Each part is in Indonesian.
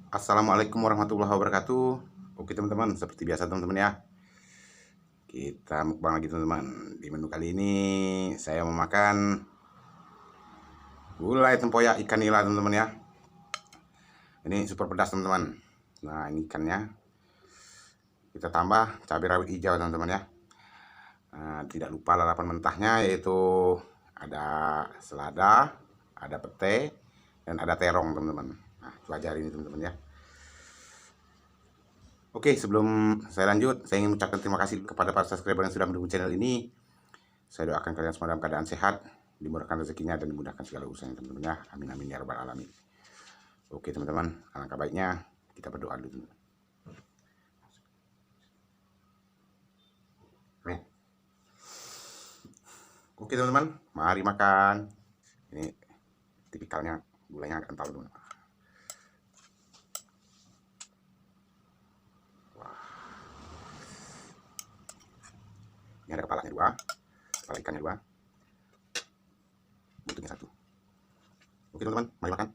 Assalamualaikum warahmatullahi wabarakatuh. Oke teman-teman, seperti biasa teman-teman ya, kita mukbang lagi teman-teman. Di menu kali ini saya mau makan gulai tempoyak ikan nila teman-teman ya. Ini super pedas teman-teman. Nah ini ikannya, kita tambah cabai rawit hijau teman-teman ya. Nah, tidak lupa lalapan mentahnya, yaitu ada selada, ada pete, dan ada terong teman-teman. Nah itu aja hari ini teman-teman ya. Oke, sebelum saya lanjut, saya ingin mengucapkan terima kasih kepada para subscriber yang sudah mendukung channel ini. Saya doakan kalian semua dalam keadaan sehat, dimurahkan rezekinya, dan dimudahkan segala urusannya teman-teman ya. Amin amin ya rabbal alamin. Oke teman-teman, alangkah baiknya kita berdoa dulu teman-teman. Oke teman-teman, mari makan. Ini tipikalnya gulanya agak kental teman-teman. Ini ada kepalanya dua, kepala ikannya dua, buntutnya satu. Oke teman-teman, mari makan.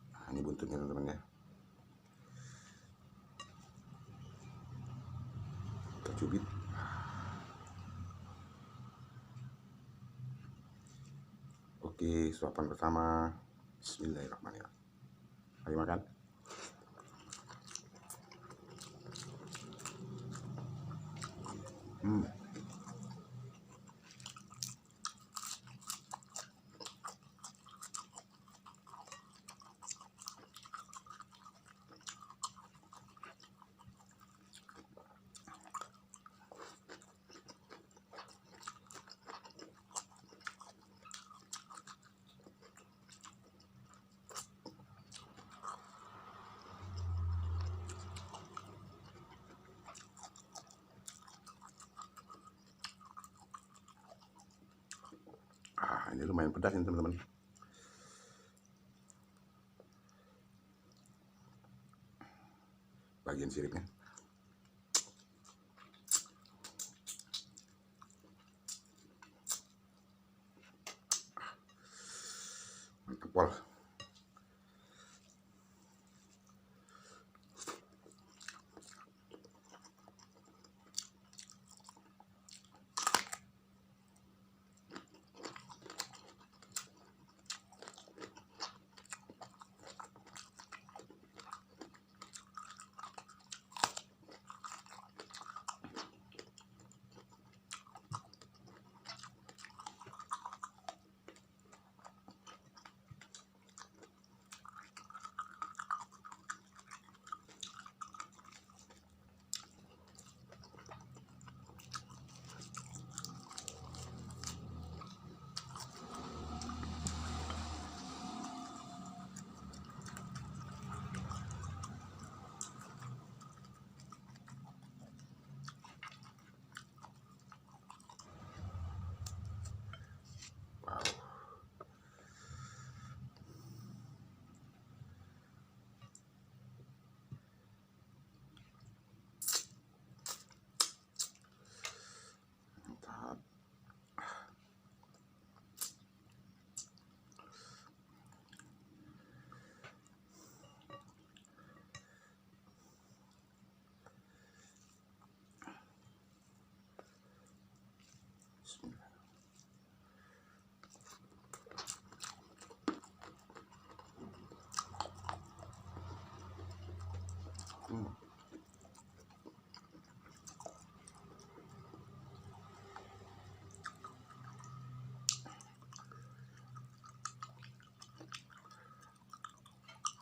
Nah, ini buntutnya teman-teman ya. Tercubit. Oke, suapan pertama. Bismillahirrahmanirrahim. Mari makan. Ini lumayan pedas ini teman-teman. Bagian siripnya. Mantap pol.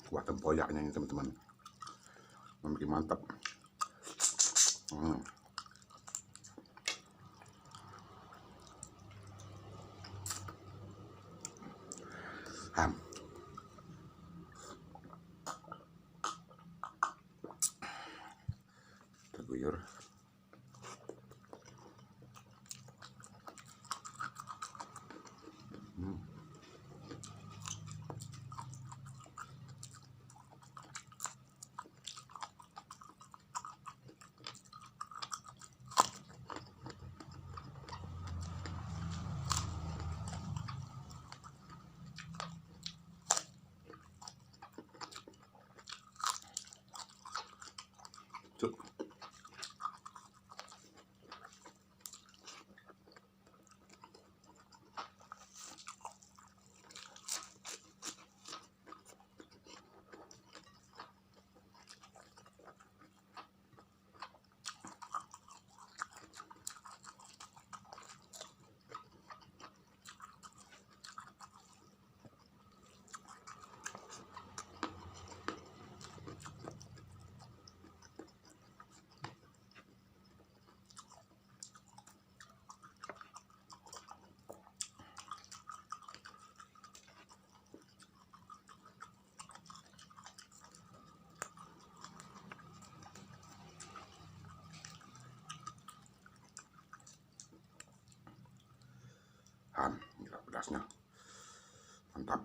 Kuah tempoyaknya ini teman-teman, makin mantap. Ham. Terguyur. Tuh. Gila pedasnya, mantap.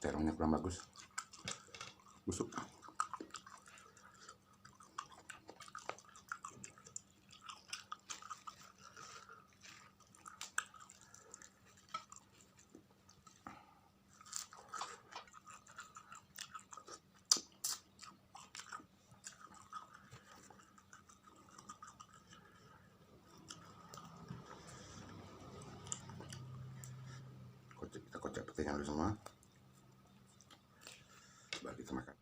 Terongnya kurang bagus, busuk. Kita kocok petenya dulu semua, baru kita makan.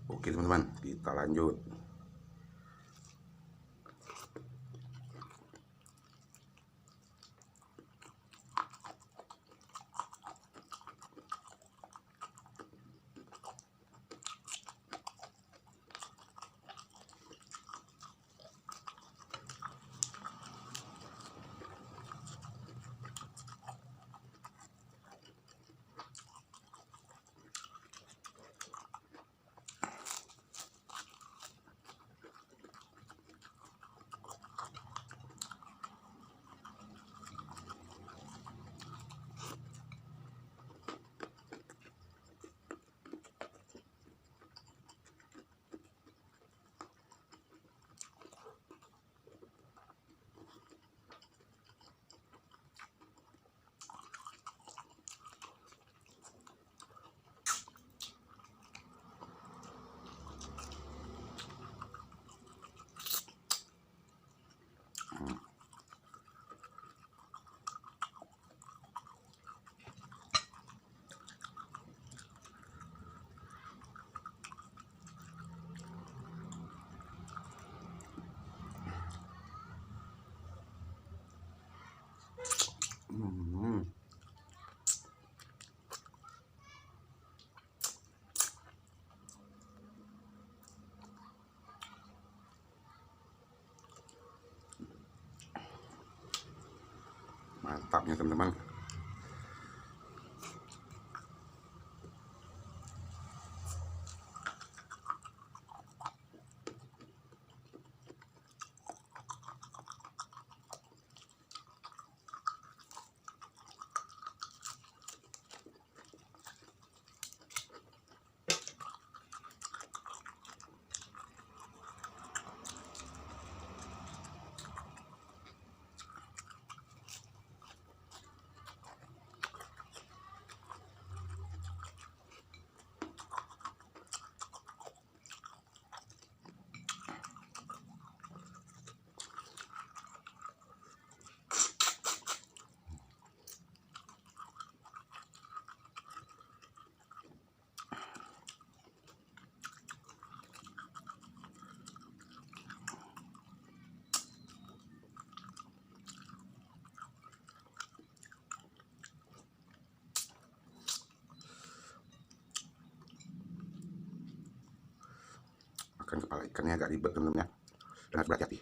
Oke teman-teman, kita lanjut. mantapnya teman-teman. Makan kepala ikannya agak ribet teman-teman ya, dan harus berhati-hati.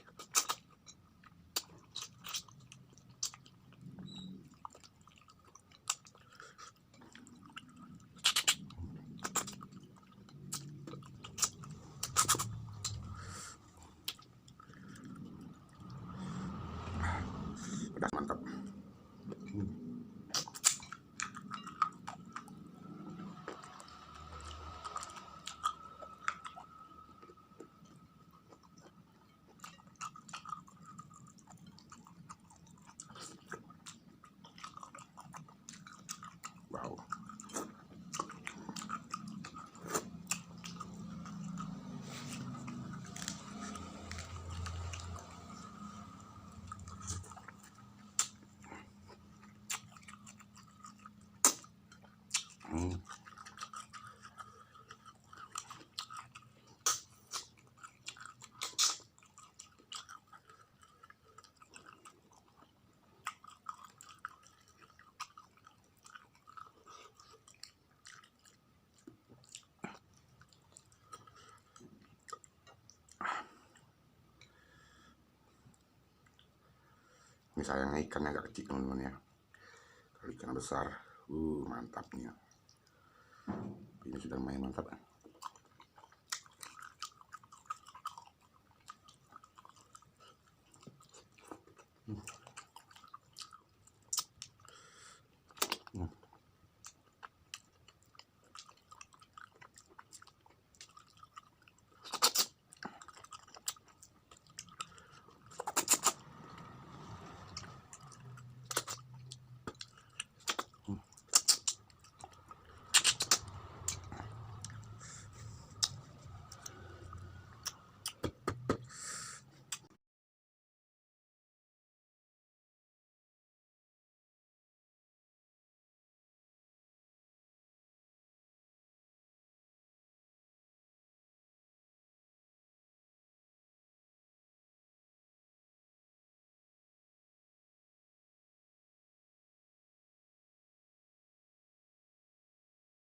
Pedas mantap. Wow. Ini sayangnya ikannya agak kecil teman-teman ya. Kalau ikan besar, mantapnya. Ini sudah lumayan mantap.